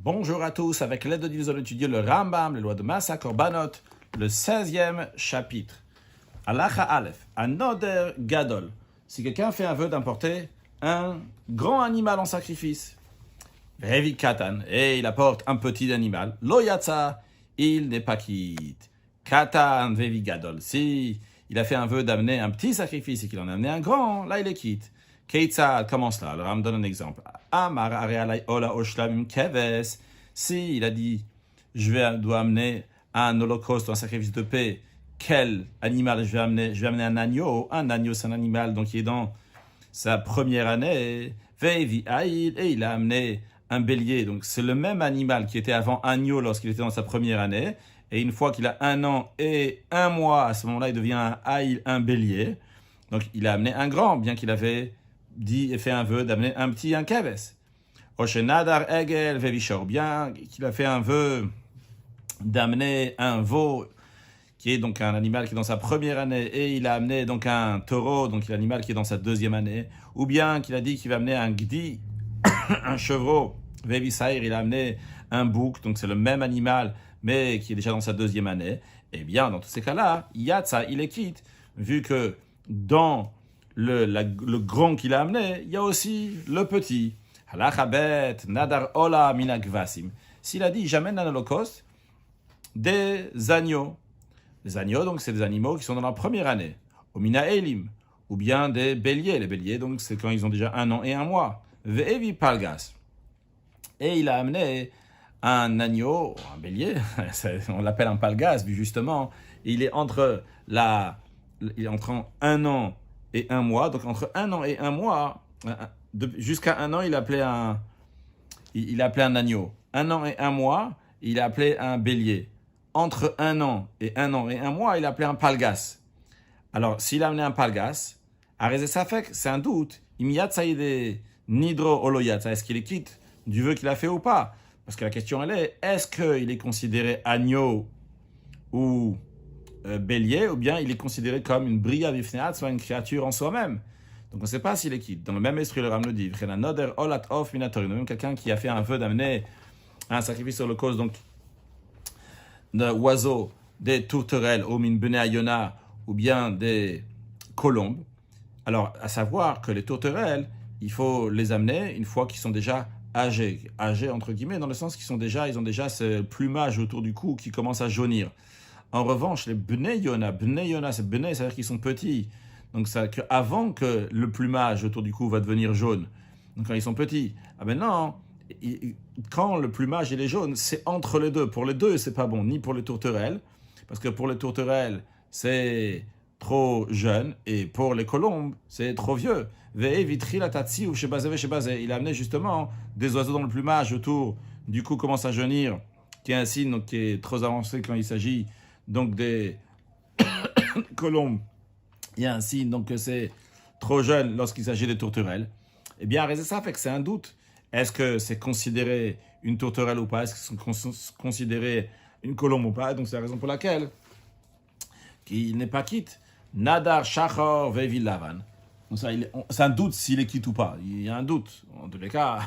Bonjour à tous, avec l'aide de Dieu, nous allons étudier le Rambam, les lois de Massa Korbanot, le 16e chapitre. Halacha Aleph, Anoder Gadol. Si quelqu'un fait un vœu d'importer un grand animal en sacrifice, Vevi Katan, et il apporte un petit animal, Lo Yatsa, il n'est pas quitte. Katan Vevi Gadol. Si il a fait un vœu d'amener un petit sacrifice et qu'il en a amené un grand, là il est quitte. Keitsa, comment cela? Alors, on me donne un exemple. Amar arealai ola oshlamim keves. Si il a dit, dois amener un holocauste, un sacrifice de paix, quel animal je vais amener? Je vais amener un agneau. Un agneau, c'est un animal donc qui est dans sa première année. Veivi aïl, et il a amené un bélier. Donc, c'est le même animal qui était avant agneau lorsqu'il était dans sa première année. Et une fois qu'il a 1 an et 1 mois, à ce moment-là, il devient un aïl, un bélier. Donc, il a amené un grand, bien qu'il avait dit et fait un vœu d'amener un petit, un keves. Oshenadar egel vevishor, bien qu'il a fait un vœu d'amener un veau, qui est donc un animal qui est dans sa première année, et il a amené donc un taureau, donc l'animal qui est dans sa deuxième année, ou bien qu'il a dit qu'il va amener un gdi, un chevreau, vevisair, il a amené un bouc, donc c'est le même animal, mais qui est déjà dans sa deuxième année. Eh bien, dans tous ces cas-là, Yatsa, il est quitte, vu que dans le grand qu'il a amené, il y a aussi le petit. Halachabet, nadar ola minagvasim. S'il a dit, j'amène un holocauste des agneaux. Les agneaux, donc, c'est des animaux qui sont dans la première année. Omina elim, ou bien des béliers. Les béliers, donc, c'est quand ils ont déjà 1 an et 1 mois. Ve'evi palgas. Et il a amené un agneau, un bélier, on l'appelle un palgas, justement. Il est entre 1 an et 1 mois, donc entre 1 an et 1 mois, jusqu'à 1 an, il appelait un agneau. 1 an et 1 mois, il appelait un bélier. Entre 1 an et 1 an et 1 mois, il appelait un palgas. Alors, s'il a amené un palgas, Arezé Safek, c'est un doute. Imiyatsaïde nidro oloyatsa, est-ce qu'il est quitte du vœu qu'il a fait ou pas? Parce que la question, elle est-ce qu'il est considéré agneau ou bélier, ou bien il est considéré comme une bria vifneat, soit une créature en soi-même. Donc on ne sait pas s'il est quitte. Dans le même esprit, le Ram nous dit, même quelqu'un qui a fait un vœu d'amener un sacrifice sur le cause, donc d'oiseaux, des tourterelles, ou min bene ayona, ou bien des colombes. Alors, à savoir que les tourterelles, il faut les amener une fois qu'ils sont déjà âgés entre guillemets, dans le sens qu'ils ils ont déjà ce plumage autour du cou qui commence à jaunir. En revanche, les bnei yona, c'est bnei, c'est-à-dire qu'ils sont petits. Donc, avant que le plumage autour du cou va devenir jaune, donc quand ils sont petits, non, quand le plumage il est jaune, c'est entre les deux. Pour les deux, c'est pas bon, ni pour les tourterelles, parce que pour les tourterelles, c'est trop jeune, et pour les colombes, c'est trop vieux. Il a amené justement des oiseaux dont le plumage autour du cou commence à jaunir, qui est un signe donc, qui est trop avancé quand il s'agit donc des colombes. Il y a un signe donc que c'est trop jeune lorsqu'il s'agit des tourterelles. Eh bien, ça fait que c'est un doute. Est-ce que c'est considéré une tourterelle ou pas? Est-ce que c'est considéré une colombe ou pas? Donc c'est la raison pour laquelle il n'est pas quitte. Nadar Shachor Vevi Lavan. Donc ça, c'est un doute s'il est quitte ou pas. Il y a un doute. En tous les cas,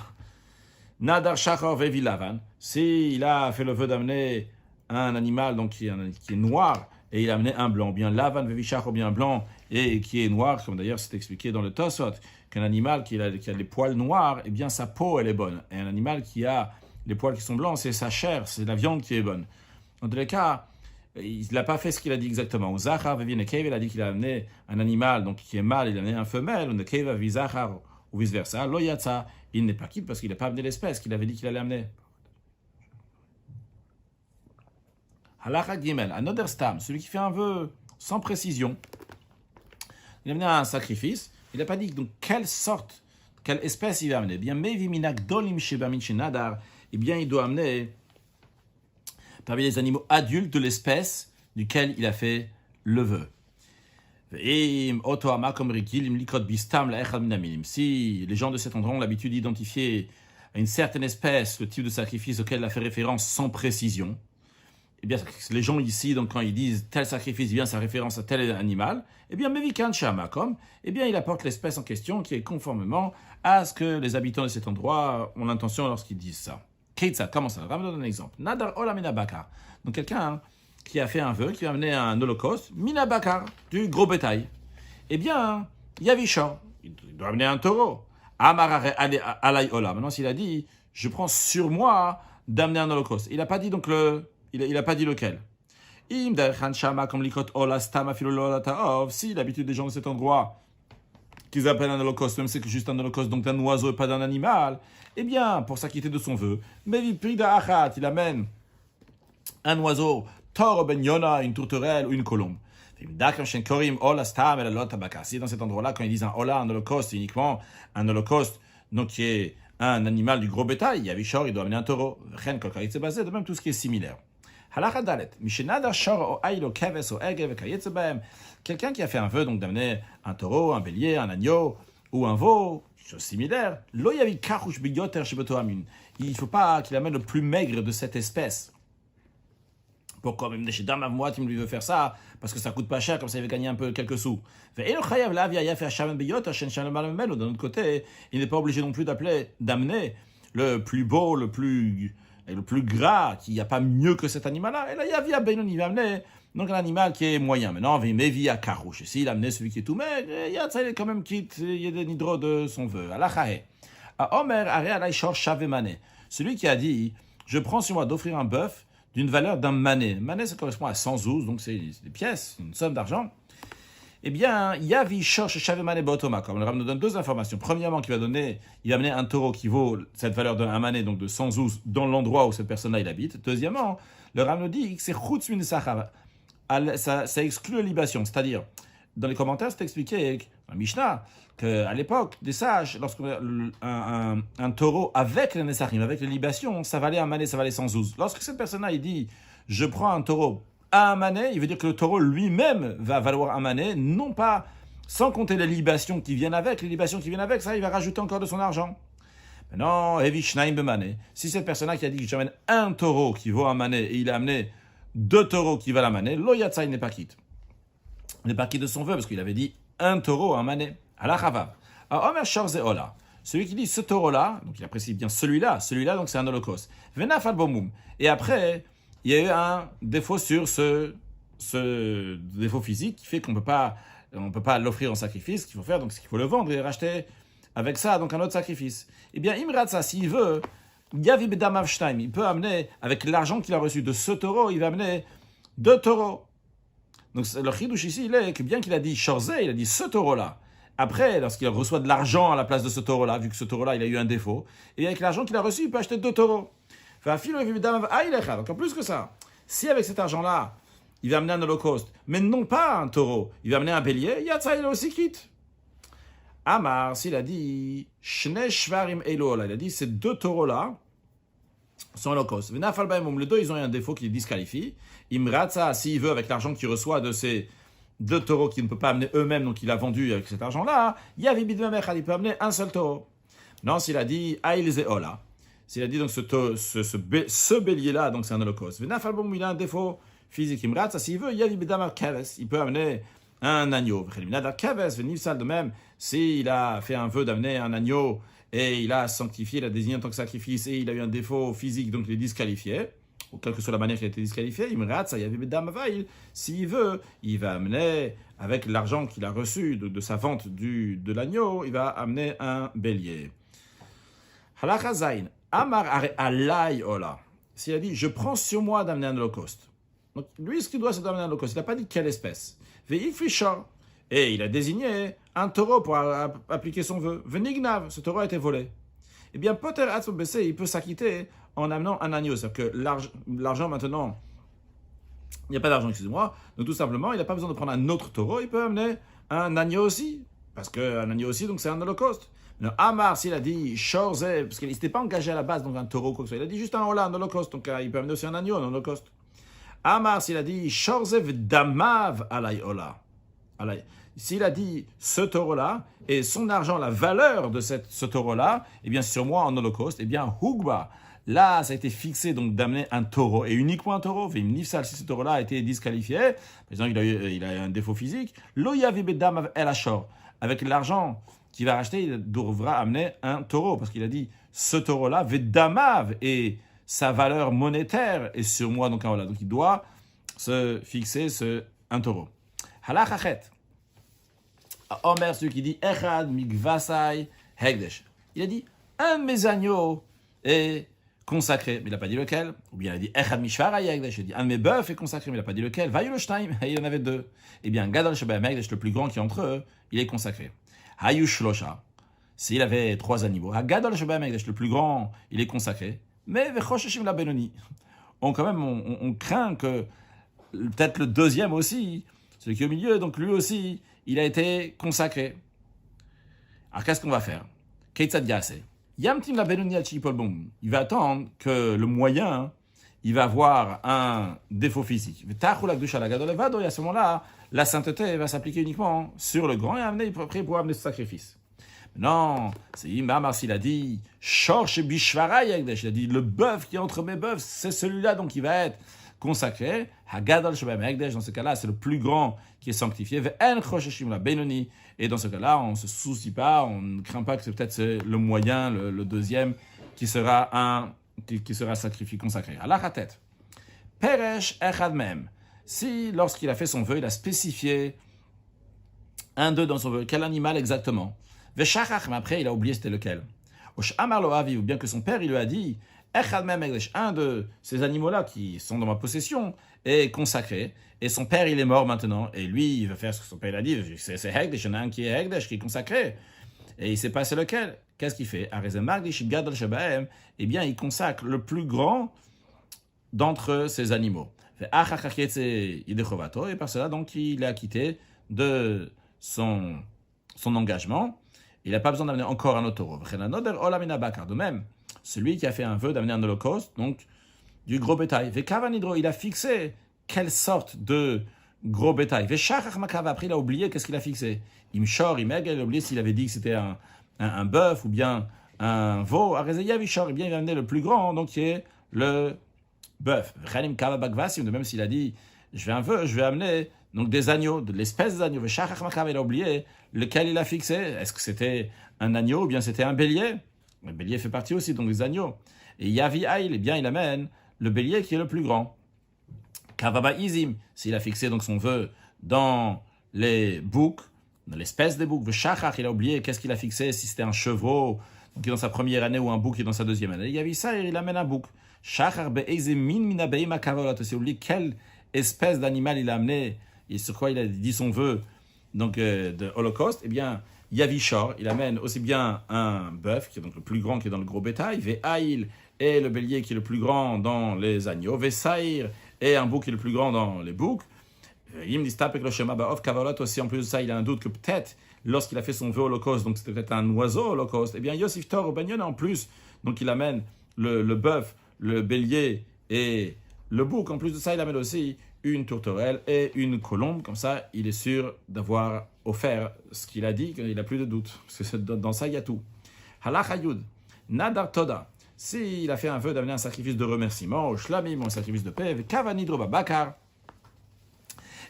Nadar Shachor Vevi Lavan. S'il a fait le vœu d'amener un animal donc qui est noir et il a amené un blanc, bien Lavan Vevi Shachor, bien blanc et qui est noir, comme d'ailleurs c'est expliqué dans le Tosot, qu'un animal qui a les poils noirs, eh bien sa peau elle est bonne. Et un animal qui a les poils qui sont blancs, c'est sa chair, c'est la viande qui est bonne. En tous les cas, il n'a pas fait ce qu'il a dit exactement. Ou Zachar Vevi Nekev, il a dit qu'il a amené un animal donc qui est mâle, il a amené un femelle, ou Nekev Vevi Zachar, ou vice versa. Lo Yatsa, il n'est pas quitte parce qu'il n'a pas amené l'espèce qu'il avait dit qu'il allait amener. Halacha Gimel, Anoder Stam, celui qui fait un vœu sans précision. Il a amené un sacrifice, il n'a pas dit donc quelle espèce il va amener. Eh bien, Mevi Minak Dolim Shebamin Shenadar, eh bien, il doit amener parmi les animaux adultes de l'espèce duquel il a fait le vœu. Si les gens de cet endroit ont l'habitude d'identifier à une certaine espèce le type de sacrifice auquel il a fait référence sans précision, eh bien, les gens ici, donc quand ils disent tel sacrifice, bien sa référence à tel animal, eh bien, Mevikan Shamakom, eh bien, il apporte l'espèce en question qui est conformément à ce que les habitants de cet endroit ont l'intention lorsqu'ils disent ça. Keitzat, comment ça? On va me donner un exemple. Nadar ola mina bakar. Donc quelqu'un qui a fait un vœu, qui va amener un holocauste, mina bakar, du gros bétail. Eh bien, Yavishor, il doit amener un taureau. Amarare alay ola. Maintenant, s'il a dit, je prends sur moi d'amener un holocauste. Il n'a pas dit donc il a pas dit lequel. Im derchan shama comme likot ola stama filolola taov. Si l'habitude des gens de cet endroit qu'ils appellent un holocauste, même si c'est juste un holocauste, donc d'un oiseau et pas d'un animal, eh bien, pour s'acquitter de son vœu, Mevi prida achat, il amène un oiseau, Tor ben Yona, une tourterelle ou une colombe. Si dans cet endroit-là, quand ils disent un hola, un holocauste, c'est uniquement un holocauste, donc qui est un animal du gros bétail, Yavishor, il doit amener un taureau. De même tout ce qui est similaire. Quelqu'un qui a fait un vœu donc d'amener un taureau, un bélier, un agneau ou un veau, chose similaire, il ne faut pas qu'il amène le plus maigre de cette espèce. Pourquoi même chez Dame moi tu me lui veux faire ça parce que ça coûte pas cher, comme ça il va gagner un peu quelques sous. D'un autre côté, il n'est pas obligé non plus d'amener le plus beau, le plus gras, qu'il n'y a pas mieux que cet animal-là. Et là, il va amener donc un animal qui est moyen. Maintenant, il met via Karouche. Et s'il a amené celui qui est tout maigre, il y a quand même quitte, il y a des nidros de son vœu. Celui qui a dit, je prends sur moi d'offrir un bœuf d'une valeur d'un mané. Mané, ça correspond à 100 zouz, donc c'est des pièces, une somme d'argent. Eh bien, Yavi cherche Shavemane Botoma. Comme le Ram nous donne deux informations. Premièrement, il va amener un taureau qui vaut cette valeur d'un mané, donc de 100 zouz, dans l'endroit où cette personne-là il habite. Deuxièmement, le Ram nous dit que c'est Chutz min Sachar. Ça exclut la libation. C'est-à-dire, dans les commentaires, c'est expliqué, dans Mishnah, qu'à l'époque des sages, lorsqu'un un taureau avec les Nesachim, avec les libations, ça valait un mané, ça valait 100 zouz. Lorsque cette personne-là, il dit, je prends un taureau à un mané, il veut dire que le taureau lui-même va valoir un mané, non pas sans compter les libations qui viennent avec. Les libations qui viennent avec, ça, il va rajouter encore de son argent. Maintenant, Evi Shnaim Bemané, si cette personne-là qui a dit que j'amène un taureau qui vaut un mané et il a amené 2 taureaux qui valent un mané, l'Oyatsa, il n'est pas quitte. Il n'est pas quitte de son vœu parce qu'il avait dit un taureau, un mané. Allah Chavav. Alors, Omer Shorze Ola, celui qui dit ce taureau-là, donc il apprécie bien celui-là, donc c'est un holocauste. Venaf al-Bomoum. Et après, il y a eu un défaut sur ce défaut physique qui fait qu'on ne peut pas l'offrir en sacrifice. Ce qu'il faut faire, donc c'est qu'il faut le vendre et racheter avec ça donc un autre sacrifice. Eh bien, Imratsa, s'il veut, Yavi Bedamav Shnaim, il peut amener, avec l'argent qu'il a reçu de ce taureau, il va amener 2 taureaux. Donc le chidouche ici, il est que bien qu'il a dit Shorze, il a dit ce taureau-là. Après, lorsqu'il reçoit de l'argent à la place de ce taureau-là, vu que ce taureau-là, il a eu un défaut, et avec l'argent qu'il a reçu, il peut acheter 2 taureaux. Encore plus que ça. Si avec cet argent-là, il va amener un holocauste, mais non pas un taureau, il va amener un bélier, Yatsa, il est aussi quitte. Amar, s'il a dit Shne Shvarim Elola, il a dit ces 2 taureaux-là sont holocauste. Les 2, ils ont eu un défaut qui les disqualifie. Imratsa, s'il veut, avec l'argent qu'il reçoit de ces 2 taureaux qu'il ne peut pas amener eux-mêmes, donc il a vendu avec cet argent-là, il peut amener un seul taureau. Non, s'il a dit Ailze Ola, s'il a dit donc ce bélier-là, donc c'est un holocauste. Il a un défaut physique. Imratsa, s'il veut, il peut amener un agneau. De même, s'il a fait un vœu d'amener un agneau et il a sanctifié, il a désigné en tant que sacrifice et il a eu un défaut physique, donc il est disqualifié, ou quelle que soit la manière qu'il a été disqualifié, s'il veut, il va amener, avec l'argent qu'il a reçu de sa vente de l'agneau, il va amener un bélier. Halakha Zain, Amar Are Alay Ola. S'il a dit, je prends sur moi d'amener un holocauste. Donc lui, ce qu'il doit, c'est d'amener un holocauste. Il n'a pas dit quelle espèce. Ve'ifishor. Et il a désigné un taureau pour appliquer son vœu. Venignav, ce taureau a été volé. Eh bien, Poter Atzmo Bessé, il peut s'acquitter en amenant un agneau. C'est-à-dire que l'argent maintenant, il n'y a pas d'argent, excusez-moi. Donc tout simplement, il n'a pas besoin de prendre un autre taureau, il peut amener un agneau aussi. Parce qu'un agneau aussi, donc c'est un holocauste. Mais Amar, s'il a dit Shorze, parce qu'il ne s'était pas engagé à la base, donc un taureau, quoi que ce soit. Il a dit juste un hola, un holocauste. Donc il peut amener aussi un agneau, un holocauste. Amar, s'il a dit Shorze V'damav alay Ola. S'il a dit ce taureau-là et son argent, la valeur de ce taureau-là, eh bien sur moi en holocauste, eh bien Hugba, là ça a été fixé donc d'amener un taureau et uniquement un taureau. Si ce taureau-là a été disqualifié, par exemple il a un défaut physique, Loyavi Bedam El Ashor, avec l'argent qui va racheter, il devra amener un taureau, parce qu'il a dit, ce taureau-là, vedamav, et sa valeur monétaire est sur moi, donc voilà, donc il doit se fixer un taureau. Halachachet. Omer, celui qui dit Echad migvasai hegdesh. Il a dit un de mes agneaux est consacré, mais il n'a pas dit lequel. Ou bien il a dit Echad mishvarai hegdesh. Il a dit un de mes bœufs est consacré, mais il n'a pas dit lequel. Vayu shtaim, et il en avait deux. Eh bien, Gadol Shebahem hegdesh, le plus grand qui est entre eux, il est consacré. Hayu shlosha. S'il avait trois animaux, Gadol Shebahem hegdesh, le plus grand, il est consacré. Mais vechosheshim la benoni. On craint que peut-être le deuxième aussi, celui qui est au milieu, donc lui aussi, il a été consacré. Alors qu'est-ce qu'on va faire? Keitzad yaseh. Yamtim la benoni al chipol bom. Il va attendre que le moyen, il va avoir un défaut physique. V'tachul akdusha la gadol levado, et à ce moment-là, la sainteté va s'appliquer uniquement sur le grand et amener après pour amener ce sacrifice. Non, c'est Imam s'il a dit Shorsh bishvara yagdesh, il a dit le bœuf qui est entre mes bœufs, c'est celui-là donc qui va être consacré. Hagadol Shebem Hekdesh, dans ce cas-là, c'est le plus grand qui est sanctifié. Ve'en chosheshim la benoni, et dans ce cas-là, on ne se soucie pas, on ne craint pas que c'est peut-être le moyen, le deuxième, qui sera sacrifié, consacré. Allah hatet. Peresh echad mem. Si, lorsqu'il a fait son vœu, il a spécifié un d'eux dans son vœu, quel animal exactement? Veshachach, mais après, il a oublié c'était lequel. Osh amar lo avi, ou bien que son père, il lui a dit, un de ces animaux-là qui sont dans ma possession est consacré, et son père, il est mort maintenant, et lui, il va faire ce que son père a dit, c'est Hekdesh, il y en a un qui est Hekdesh, qui est consacré, et il sait pas c'est lequel. Qu'est-ce qu'il fait? Eh bien, il consacre le plus grand d'entre ces animaux. Et par cela, donc, il est acquitté de son engagement. Il n'a pas besoin d'amener encore un autre taureau. De même, celui qui a fait un vœu d'amener un holocauste, donc du gros bétail. Il a fixé quelle sorte de gros bétail. Après, il a oublié qu'est-ce qu'il a fixé. Il a oublié s'il avait dit que c'était un bœuf ou bien un veau. Eh bien, il a amené le plus grand, donc qui est le bœuf. De même s'il a dit, je vais amener donc des agneaux, de l'espèce d'agneau. Il a oublié lequel il a fixé. Est-ce que c'était un agneau ou bien c'était un bélier? Le bélier fait partie aussi donc des agneaux. Et Yavi Aïl, eh bien il amène le bélier qui est le plus grand. Kavaba Izim, s'il a fixé donc son vœu dans les boucs, dans l'espèce des boucs. Shachach, il a oublié qu'est-ce qu'il a fixé, si c'était un chevreau qui est dans sa première année ou un bouc qui est dans sa deuxième année. Yavi Saïr, il amène un bouc. Shachar be'ezim min minabeima kavolot. C'est oublié quelle espèce d'animal il a amené et sur quoi il a dit son vœu donc de holocauste. Eh bien Yavishor, il amène aussi bien un bœuf, qui est donc le plus grand qui est dans le gros bétail, Ve'aïl, et le bélier qui est le plus grand dans les agneaux, Ve'saïr, et un bouc qui est le plus grand dans les boucs. Aussi, en plus de ça, il a un doute que peut-être, lorsqu'il a fait son vœu holocauste, donc c'était peut-être un oiseau holocauste, eh bien Yosif Tor, Benyon en plus, donc il amène le bœuf, le bélier et le bouc. En plus de ça, il amène aussi une tourterelle et une colombe. Comme ça, il est sûr d'avoir offert ce qu'il a dit, qu'il n'a plus de doute. Parce que dans ça, il y a tout. Halach Hayud, Nadar Toda. S'il a fait un vœu d'amener un sacrifice de remerciement, au Shlamim, un sacrifice de paix, Kavanidro Babakar,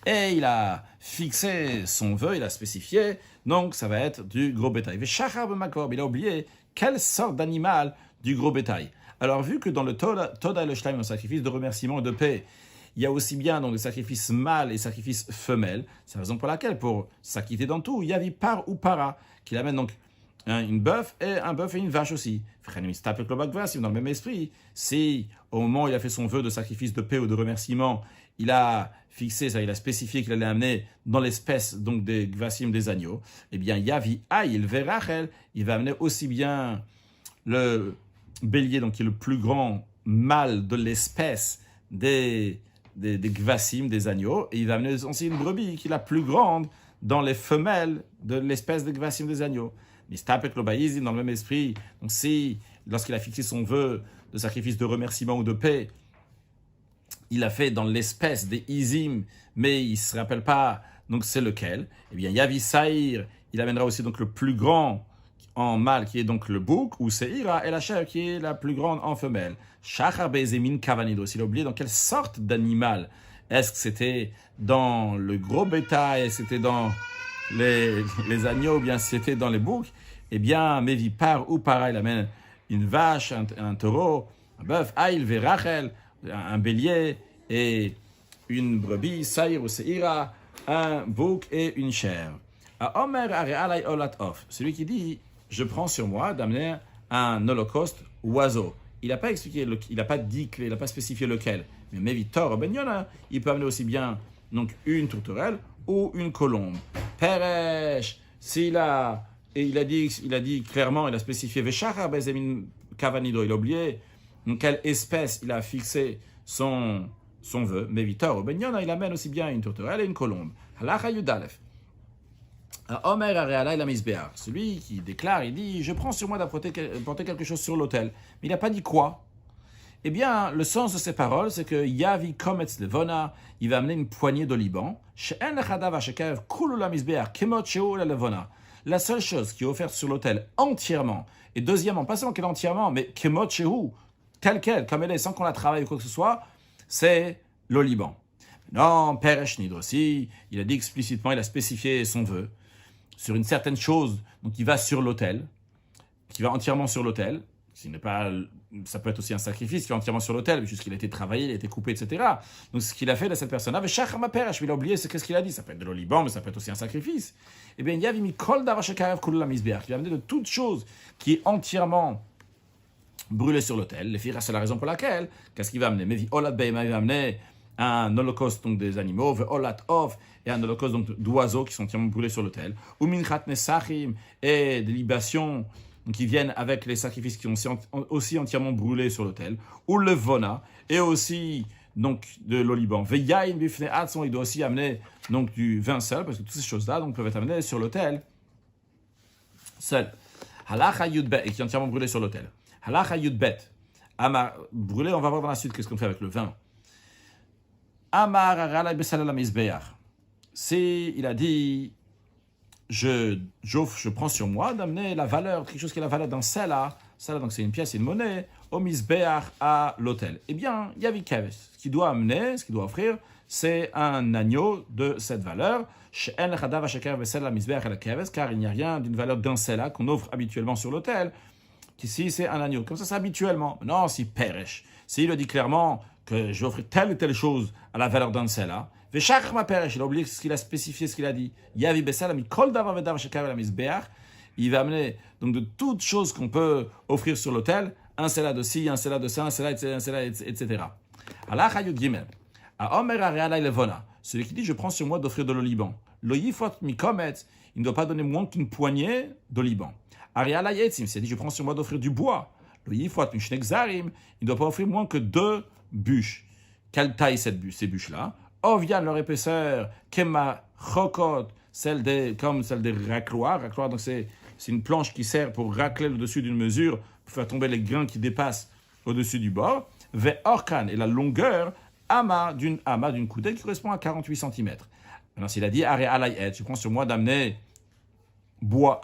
et il a fixé son vœu, il a spécifié, donc ça va être du gros bétail. Il a oublié quelle sorte d'animal du gros bétail. Alors, vu que dans le Toda et le Shlamim, un sacrifice de remerciement et de paix, il y a aussi bien donc des sacrifices mâles et sacrifices femelles. C'est la raison pour laquelle, pour s'acquitter dans tout, il y avait par ou para, qu'il amène donc un bœuf et une vache aussi. Dans le même esprit, si au moment où il a fait son vœu de sacrifice de paix ou de remerciement, il a fixé, ça, il a spécifié qu'il allait amener dans l'espèce donc des gvasim des agneaux, eh bien Yavi Aïl Verachel, il va amener aussi bien le bélier, donc qui est le plus grand mâle de l'espèce des gvasim, des agneaux, et il va amener aussi une brebis qui est la plus grande dans les femelles de l'espèce des gvasim des agneaux. Mais Stapek Lobaïzim, dans le même esprit, donc si, lorsqu'il a fixé son vœu de sacrifice de remerciement ou de paix, il a fait dans l'espèce des izim, mais il ne se rappelle pas, donc c'est lequel, eh bien Yavi Saïr, il amènera aussi donc le plus grand en mâle, qui est donc le bouc, ou Seira, et la chèvre, qui est la plus grande en femelle. Shachar Bezemin Kavanidos, il a oublié dans quelle sorte d'animal. Est-ce que c'était dans le gros bétail, est-ce que c'était dans les agneaux, bien c'était dans les boucs, eh bien, Mévi part ou para, il amène une vache, un taureau, un bœuf, Aïl, Verachel, un bélier et une brebis, Saïr ou Seira, un bouc et une chèvre. À Omer Arealai Olat Of, celui qui dit, je prends sur moi d'amener un holocauste oiseau. Il n'a pas expliqué, il n'a pas dit, il n'a pas spécifié lequel. Mais Mévi Tor Ben Yona, il peut amener aussi bien donc une tourterelle ou une colombe. Peresh, s'il a, et il a dit clairement, il a spécifié Veshachar Bezemin Kavanido, il a oublié donc quelle espèce il a fixé son vœu. Mais Vitor, Ben Yona, il amène aussi bien une tourterelle et une colombe. Halacha Yudalef. Omer Arealai la Misbéar, celui qui déclare, il dit, je prends sur moi d'apporter quelque chose sur l'autel. Mais il n'a pas dit quoi. Eh bien, le sens de ces paroles, c'est que Yavi Kometz Levona, il va amener une poignée d'oliban. La seule chose qui est offerte sur l'autel entièrement, et deuxièmement, pas seulement qu'elle est entièrement, mais Kemot Shehu, telle qu'elle, comme elle est, sans qu'on la travaille ou quoi que ce soit, c'est l'oliban. Non, Peresh Nidrossi, il a dit explicitement, il a spécifié son vœu sur une certaine chose, donc il va sur l'autel, qui va entièrement sur l'autel. Ça peut être aussi un sacrifice qui est entièrement sur l'autel, puisqu'il a été travaillé, il a été coupé, etc. Donc ce qu'il a fait de cette personne-là, il a oublié, c'est qu'est-ce qu'il a dit. Ça peut être de l'oliban, mais ça peut être aussi un sacrifice. Eh bien, il y a mis kol davashakarev kul la misbeach, qui va amener de toute chose qui est entièrement brûlée sur l'autel. Les filles, c'est la raison pour laquelle, qu'est-ce qu'il va amener? Mais olat beima, il va amener un holocauste donc des animaux, olat of, et un holocauste donc d'oiseaux qui sont entièrement brûlés sur l'autel. Ou minchat nesachim, et des libations qui viennent avec les sacrifices qui sont aussi entièrement brûlés sur l'autel, ou le vona, et aussi donc de l'oliban. Veyain bifne atson, il doit aussi amener donc du vin seul, parce que toutes ces choses-là donc peuvent être amenées sur l'autel seul. Halacha yudbet, et qui est entièrement brûlé sur l'autel. Halacha yudbet, amar brûlé, on va voir dans la suite qu'est-ce qu'on fait avec le vin. Amar aralai besal la misbeach. Si il a dit je prends sur moi d'amener la valeur, quelque chose qui a la valeur d'un sela, donc c'est une pièce, une monnaie, au misbeach à l'autel. Eh bien, Yavi Keves, ce qu'il doit amener, ce qu'il doit offrir, c'est un agneau de cette valeur, car il n'y a rien d'une valeur d'un sela qu'on offre habituellement sur l'autel, qu'ici c'est un agneau. Comme ça, c'est habituellement. Non, si Peresh, s'il le dit clairement que je vais offrir telle ou telle chose à la valeur d'un sela, il a oublié ce qu'il a spécifié, ce qu'il a dit. Il va amener donc de toutes choses qu'on peut offrir sur l'autel, un sela de ci, un sela de ça, un sela, etc. Allah Yud Gimel. A Omer Arealai Levona, celui qui dit je prends sur moi d'offrir de l'oliban. Lo yifot mikomet, il ne doit pas donner moins qu'une poignée d'oliban. Arealai Yetzim, c'est dit je prends sur moi d'offrir du bois. Lo yifot mishnek-zarim, il ne doit pas offrir moins que 2 bûches. Quelle taille ces bûches-là? Ovian, leur épaisseur, Kema Chokot, comme celle des racloirs. Racloir, donc c'est une planche qui sert pour racler le dessus d'une mesure, pour faire tomber les grains qui dépassent au-dessus du bord. Ve Orkan, et la longueur, d'une coudée qui correspond à 48 cm. Maintenant, s'il a dit Are Alayet, je prends sur moi d'amener du bois,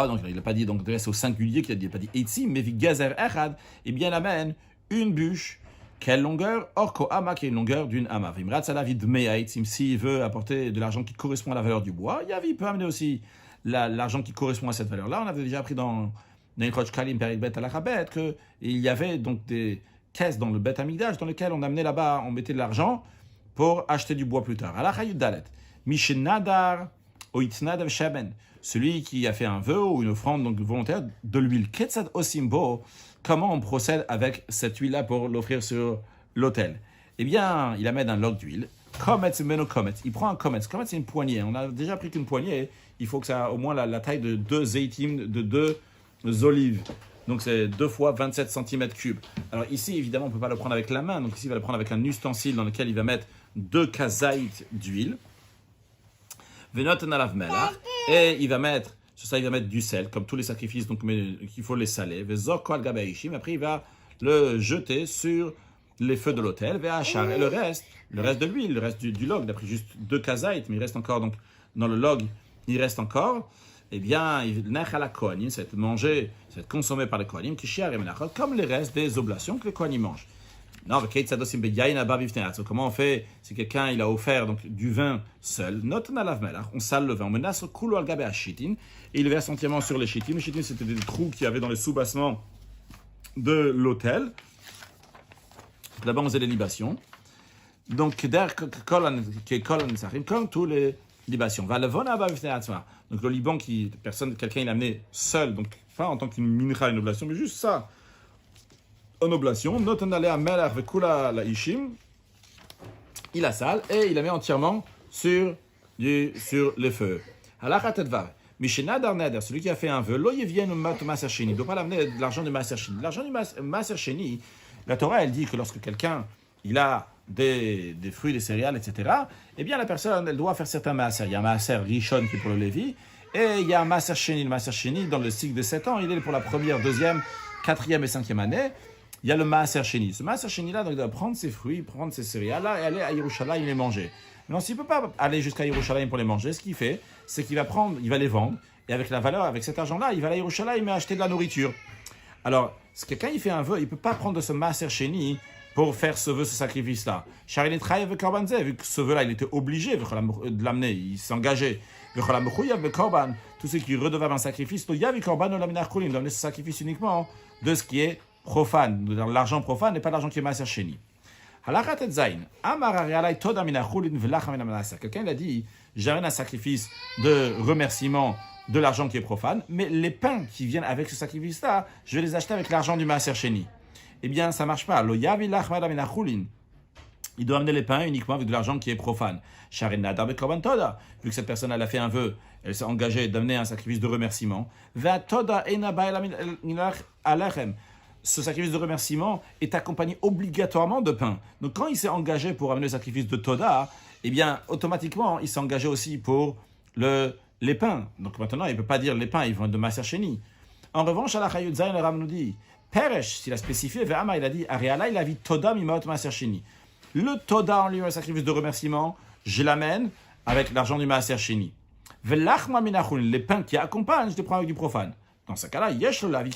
donc il n'a pas dit donc dresse au singulier, il n'a pas dit Eitzim, mais Gazer Echad, et bien il amène une bûche. Quelle longueur? Orko ama, qui est une longueur d'une ama. Vimrat salavid me'aitzim, s'il veut apporter de l'argent qui correspond à la valeur du bois, Yavi peut amener aussi l'argent qui correspond à cette valeur-là. On avait déjà appris dans Neichot Kalim Perik Bet Alachabet qu'il y avait donc des caisses dans le Bet Amigdash dans lesquelles on amenait là-bas, on mettait de l'argent pour acheter du bois plus tard. Alachayud Dalet. Mishenadar oitnadav shaben. Celui qui a fait un vœu ou une offrande donc volontaire de l'huile. Ketzad osimbo. Comment on procède avec cette huile-là pour l'offrir sur l'autel? Eh bien, il amène un log d'huile. Kometz meno kometz. Il prend un kometz. Kometz, c'est une poignée. On a déjà pris qu'une poignée. Il faut que ça ait au moins la taille de 2 zaytim, de 2 olives. Donc, c'est 2 fois 27 cm3. Alors ici, évidemment, on ne peut pas le prendre avec la main. Donc ici, il va le prendre avec un ustensile dans lequel il va mettre 2 kazaït d'huile. Venoten alav melach. Et il va mettre... Sur ça, il va mettre du sel, comme tous les sacrifices, donc qu'il faut les saler. Après, il va le jeter sur les feux de l'autel. Et le reste de l'huile, le reste du log, d'après juste 2 kazaït, mais il reste encore, donc, dans le log, il reste encore, eh bien, ça va être mangé, ça va être consommé par les kohanim, comme les restes des oblations que les kohanim mangent. Non, comment on fait si quelqu'un il a offert donc, du vin seul, on sale le vin, on menace le coulo al gabe à shitin, et il verse entièrement sur les shitin. Les shitin, c'était des trous qu'il y avait dans les sous-bassements de l'hôtel. Là-bas, on faisait les libations. Donc, comme tous les libations. Donc, le Liban, quelqu'un il a amené seul, donc pas en tant qu'une mincha, une oblation, mais juste ça, en oblation. Il a sale et il la met entièrement sur les feux. Celui qui a fait un vœu, il ne doit pas l'amener de l'argent du Maaser Sheni. L'argent du Maaser Sheni, la Torah, elle dit que lorsque quelqu'un il a des fruits, des céréales, etc., eh bien la personne, elle doit faire certains Maaser. Il y a un Maaser Rishon qui est pour le Lévi, et il y a un Maaser Sheni. Le Maaser Sheni, dans le cycle de 7 ans, il est pour la première, deuxième, quatrième et cinquième année. Il y a le Maaser Sheni. Ce Maaser Sheni-là, donc, il doit prendre ses fruits, prendre ses céréales-là, et aller à Yerushalayim les manger. Non, s'il ne peut pas aller jusqu'à Yerushalayim pour les manger, ce qu'il fait, c'est qu'il va les vendre, et avec la valeur, avec cet argent-là, il va aller à Yerushalayim et acheter de la nourriture. Alors, quelqu'un il fait un vœu, il ne peut pas prendre de ce Maaser Sheni pour faire ce vœu, ce sacrifice-là. Vu que ce vœu-là, il était obligé de l'amener, il s'engageait. Tout ce qui redevait un sacrifice, il doit amener ce sacrifice uniquement de ce qui est profane, de l'argent profane et pas l'argent qui est Maaser Sheni. Quelqu'un il a dit, j'amène un sacrifice de remerciement de l'argent qui est profane, mais les pains qui viennent avec ce sacrifice-là, je vais les acheter avec l'argent du Maaser Sheni. Eh bien, ça ne marche pas. Il doit amener les pains uniquement avec de l'argent qui est profane. Vu que cette personne elle a fait un vœu, elle s'est engagée d'amener un sacrifice de remerciement. Ce sacrifice de remerciement est accompagné obligatoirement de pain. Donc quand il s'est engagé pour amener le sacrifice de Toda, eh bien, automatiquement, il s'est engagé aussi pour les pains. Donc maintenant, il ne peut pas dire les pains, ils vont être de Maaser Sheni. En revanche, à la Chayut Zayin, le Ram nous dit, Peresh, s'il a spécifié, Ve'ama, il a dit, Ariala, il a dit Toda mimaot Maaser Sheni. Le Toda en lui, le sacrifice de remerciement, je l'amène avec l'argent du Maaser Sheni. Ve'lachma minachun, les pains qui accompagnent, je les prends avec du profane. Dans ce cas-là, Yesh la vie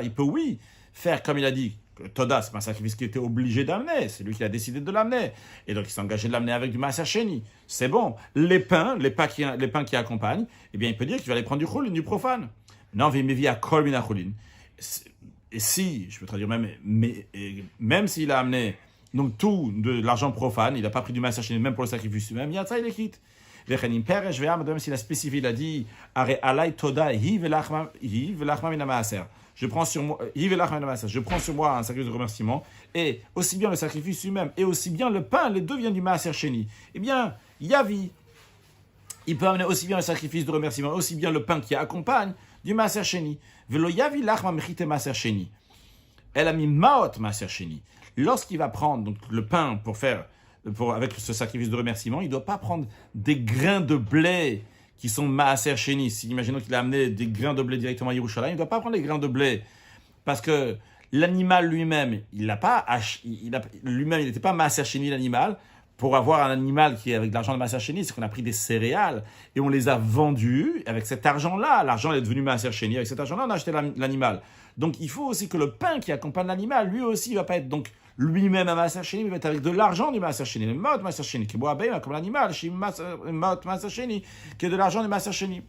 il peut, oui, faire comme il a dit. Toda, c'est pas un sacrifice qu'il était obligé d'amener, c'est lui qui a décidé de l'amener. Et donc il s'est engagé de l'amener avec du Maaser Sheni. C'est bon. Les pains qui accompagnent, eh bien il peut dire qu'il va les prendre du chulin, du profane. Non, à kol mina chulin. Et si, je peux traduire même s'il a amené donc tout de l'argent profane, il n'a pas pris du Maaser Sheni, même pour le sacrifice lui-même, il y a ça, il est quitte. Même s'il a spécifié, il a dit alay toda hi velachma mina maaser. Je prends sur moi un sacrifice de remerciement, et aussi bien le sacrifice lui-même, et aussi bien le pain, les deux viennent du Maaser Sheni. Eh bien, Yavi, il peut amener aussi bien le sacrifice de remerciement, aussi bien le pain qui accompagne du Maaser Sheni. Velo Yavi lachma mechite Maaser Sheni. Elle a mis maot Maaser Sheni. Lorsqu'il va prendre donc, le pain avec ce sacrifice de remerciement, il ne doit pas prendre des grains de blé qui sont Maaser Sheni. Si imaginons qu'il a amené des grains de blé directement à Yerushalayim, il ne doit pas prendre les grains de blé parce que l'animal lui-même, il n'était pas Maaser Sheni l'animal. Pour avoir un animal qui est avec de l'argent de Maaser Sheni, c'est qu'on a pris des céréales et on les a vendus. Avec cet argent-là, l'argent est devenu Maaser Sheni. Avec cet argent-là, on a acheté l'animal. Donc il faut aussi que le pain qui accompagne l'animal, lui aussi, il ne va pas être donc lui-même un Maaser Sheni, mais il va être avec de l'argent du Maaser Sheni. Le Maot Maaser Sheni, qui boit bien comme l'animal, chez Maot Maaser Sheni, qui est de l'argent du Maaser Sheni.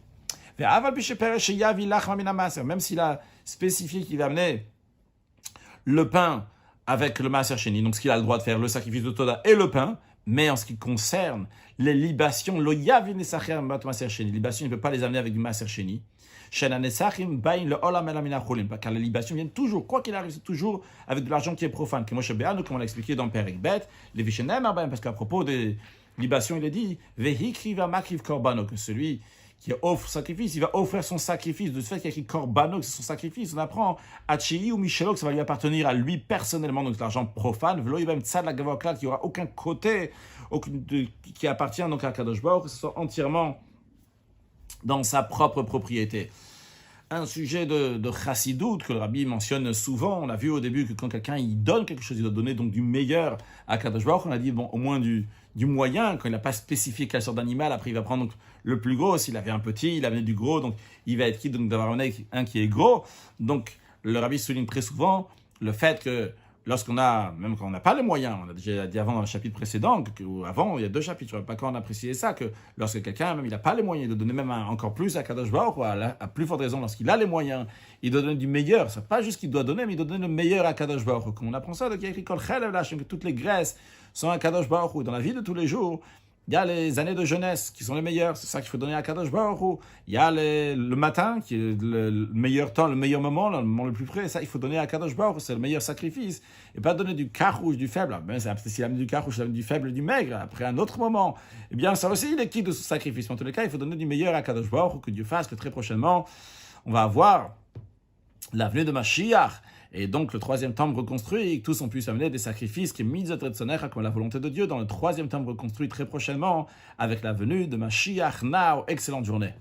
Même s'il a spécifié qu'il va amener le pain avec le Maaser Sheni, donc ce qu'il a le droit de faire, le sacrifice de Toda et le pain, mais en ce qui concerne les libations, les libations, il ne peut pas les amener avec du Maaser Sheni. Car les libations viennent toujours, quoi qu'il arrive, c'est toujours avec de l'argent qui est profane. Comme on l'a expliqué dans Perek Bet, parce qu'à propos des libations, il est dit que celui qui offre sacrifice, il va offrir son sacrifice. De ce fait qu'il y a écrit Korbanok, c'est son sacrifice. On apprend Hachi ou Michelok, ça va lui appartenir à lui personnellement, donc l'argent profane. Velo Yibam Tzad la Gavoklat, qui aura aucun côté qui appartient donc à Kadosh Baruch, que ce soit entièrement dans sa propre propriété. Un sujet de chassidout que le rabbi mentionne souvent. On a vu au début que quand quelqu'un il donne quelque chose, il doit donner donc du meilleur à Kadosh Baruch. On a dit bon, au moins du moyen, quand il n'a pas spécifié quelle sorte d'animal, après il va prendre donc le plus gros. S'il avait un petit, il avait du gros, donc il va être quitte donc d'avoir un qui est gros. Donc le rabbi souligne très souvent le fait que même quand on n'a pas les moyens, on a déjà dit avant dans le chapitre précédent, avant, il y a 2 chapitres, je ne sais pas quand on a précisé ça, que lorsque quelqu'un, même il n'a pas les moyens de donner même encore plus à Kadosh Baruch Hu, à plus forte raison, lorsqu'il a les moyens, il doit donner du meilleur. Ce n'est pas juste qu'il doit donner, mais il doit donner le meilleur à Kadosh Baruch Hu. Comme on apprend ça, donc il y a écrit Kol Chelev Lashem, que toutes les graisses sont à Kadosh Baruch Hu. Dans la vie de tous les jours, il y a les années de jeunesse qui sont les meilleures, c'est ça qu'il faut donner à Kadosh Baruch Hu. Il y a le matin qui est le meilleur temps, le meilleur moment, le moment le plus près, ça il faut donner à Kadosh Baruch Hu, c'est le meilleur sacrifice. Et pas donner du carouche, du faible. Ben, s'il a mis du carouche, il a mis du faible, du maigre, après un autre moment. Eh bien, ça aussi, il est quitte de ce sacrifice. Mais en tous les cas, il faut donner du meilleur à Kadosh Baruch Hu, que Dieu fasse que très prochainement, on va avoir l'avenue de Mashiach. Et donc, le 3e temple reconstruit, que tous on puisse amener des sacrifices qui est mis comme la volonté de Dieu dans le 3e temple reconstruit très prochainement avec la venue de Mashiach. Now, excellente journée.